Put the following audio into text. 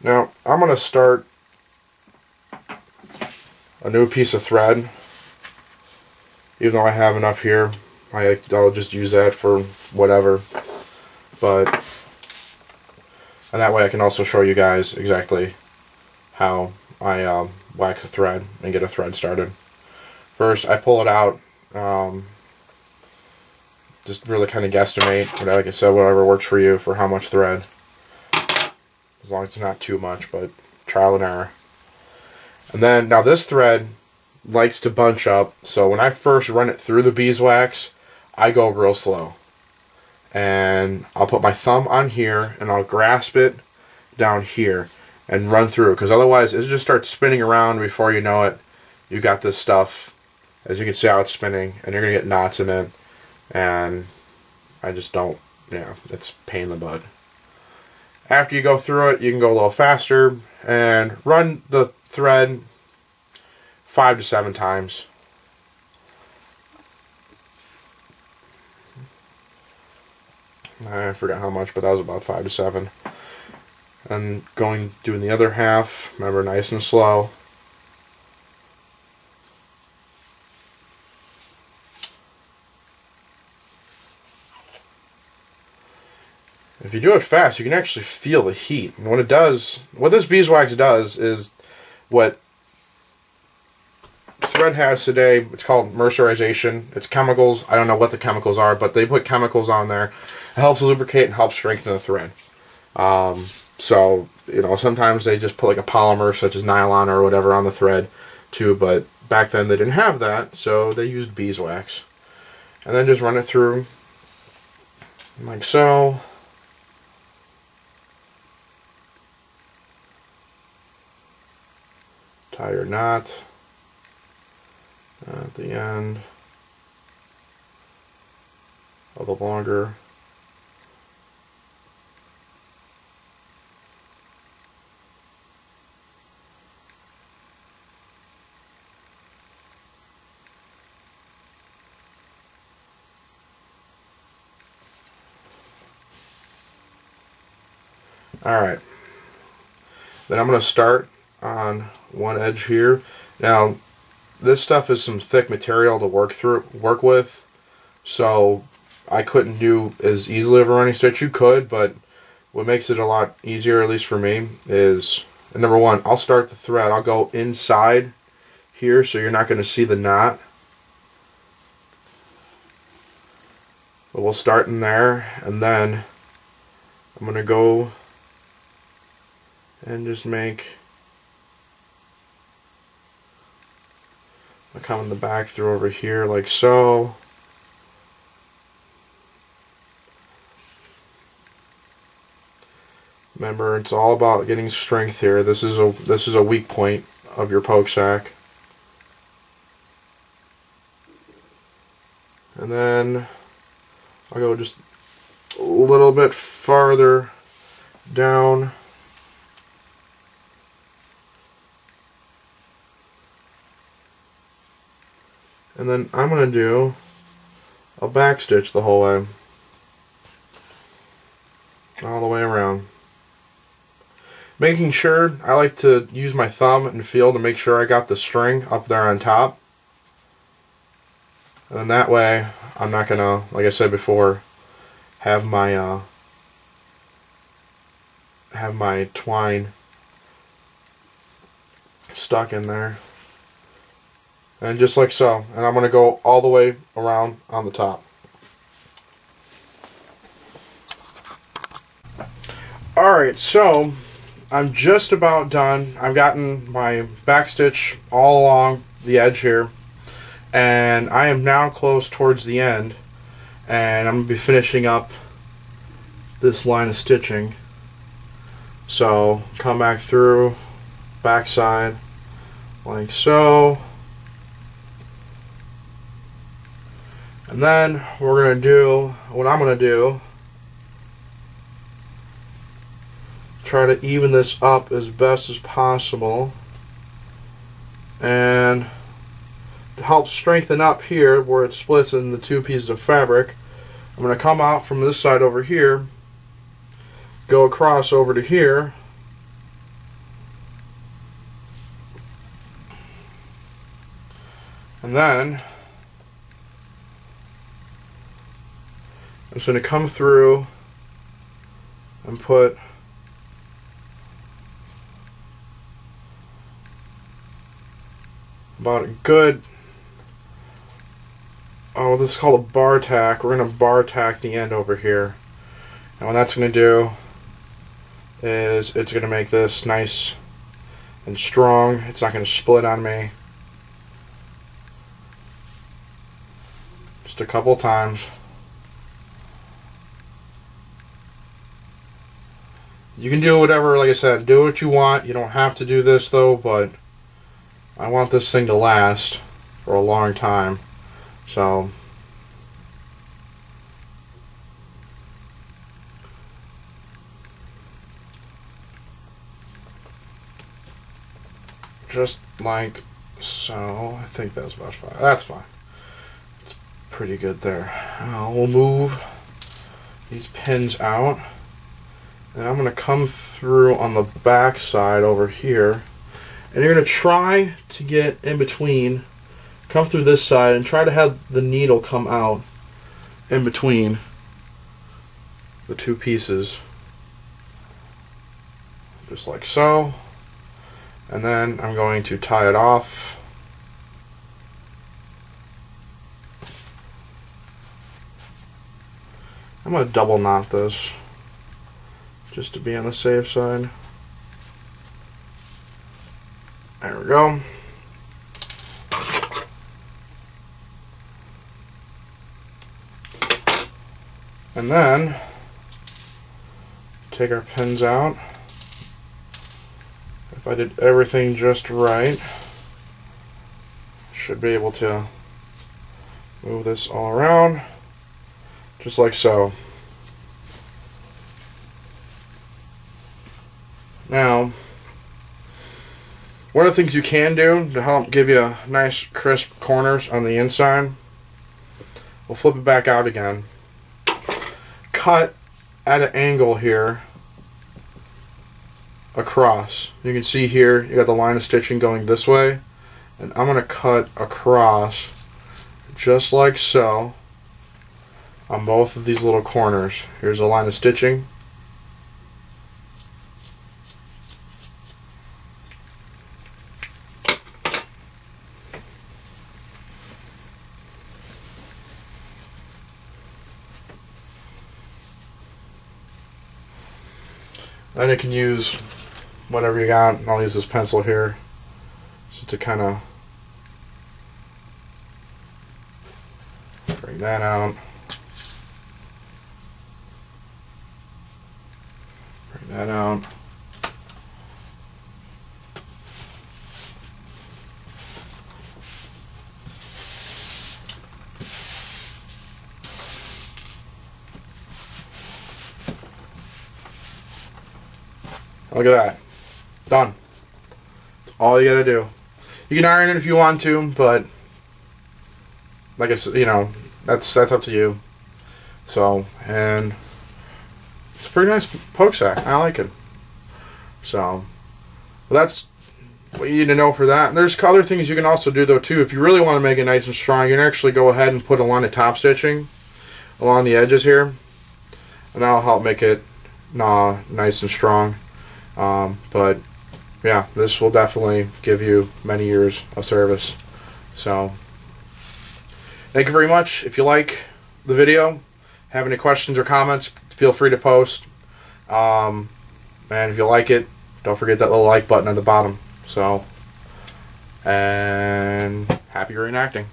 Now I'm going to start a new piece of thread. Even though I have enough here, I'll just use that for whatever. And that way I can also show you guys exactly how I wax a thread and get a thread started. First, I pull it out, just really kind of guesstimate, but like I said, whatever works for you for how much thread. As long as it's not too much, but trial and error. And then, now this thread likes to bunch up, so when I first run it through the beeswax, I go real slow. And I'll put my thumb on here, and I'll grasp it down here and run through, because otherwise it just starts spinning around. Before you know it, you got this stuff, as you can see how it's spinning, and you're going to get knots in it, and I just don't, yeah, it's a pain in the butt. After you go through it, you can go a little faster and run the thread 5 to 7 times. I forgot how much, but that was about 5 to 7. And doing the other half, remember, nice and slow. If you do it fast, you can actually feel the heat. And what it does, what this beeswax does, is what thread has today. It's called mercerization. It's chemicals. I don't know what the chemicals are, but they put chemicals on there. It helps lubricate and helps strengthen the thread. So, you know, sometimes they just put like a polymer such as nylon or whatever on the thread too, but back then they didn't have that, so they used beeswax. And then just run it through like so. Tie your knot at the end of the longer. Alright, then I'm going to start on one edge here. Now this stuff is some thick material to work with, so I couldn't do as easily of a running stitch. You could, but what makes it a lot easier, at least for me, is number one, I'll start the thread. I'll go inside here so you're not going to see the knot, but we'll start in there, and then I'm going to go and just I'll come in the back through over here like so. Remember, it's all about getting strength here. This is a weak point of your poke sack. And then I'll go just a little bit farther down. And then I'm going to do a back stitch the whole way. All the way around. Making sure, I like to use my thumb and feel to make sure I got the string up there on top. And then that way, I'm not going to, like I said before, have my twine stuck in there. And just like so. And I'm going to go all the way around on the top. Alright, so I'm just about done. I've gotten my back stitch all along the edge here. And I am now close towards the end. And I'm going to be finishing up this line of stitching. So, come back through, back side, like so. And then we're going to do, what I'm going to do, try to even this up as best as possible. And to help strengthen up here where it splits in the two pieces of fabric, I'm going to come out from this side over here, go across over to here, And then I'm just going to come through and put about a good, oh, this is called a bar tack. We're going to bar tack the end over here. And what that's going to do is it's going to make this nice and strong. It's not going to split on me. Just a couple times. You can do whatever, like I said, do what you want. You don't have to do this though, but I want this thing to last for a long time. So just like so. I think that's about fine. That's fine. It's pretty good there. We'll move these pins out. And I'm going to come through on the back side over here. And you're going to try to get in between, come through this side, and try to have the needle come out in between the two pieces. Just like so. And then I'm going to tie it off. I'm going to double knot this, just to be on the safe side. There we go. And then take our pins out. If I did everything just right, should be able to move this all around, just like so. Now, one of the things you can do to help give you nice crisp corners on the inside, we'll flip it back out again. Cut at an angle here across. You can see here you got the line of stitching going this way, and I'm going to cut across just like so on both of these little corners. Here's a line of stitching. Then you can use whatever you got. I'll use this pencil here just to kind of bring that out. Bring that out. Look at that. Done. That's all you gotta do. You can iron it if you want to, but like I said, you know, that's up to you. So, and it's a pretty nice poke sack. I like it. So, well, that's what you need to know for that. And there's other things you can also do though too. If you really want to make it nice and strong, you can actually go ahead and put a line of top stitching along the edges here, and that'll help make it nice and strong. But yeah, this will definitely give you many years of service. So thank you very much. If you like the video, have any questions or comments, feel free to post. And if you like it, don't forget that little like button at the bottom. So, and happy reenacting.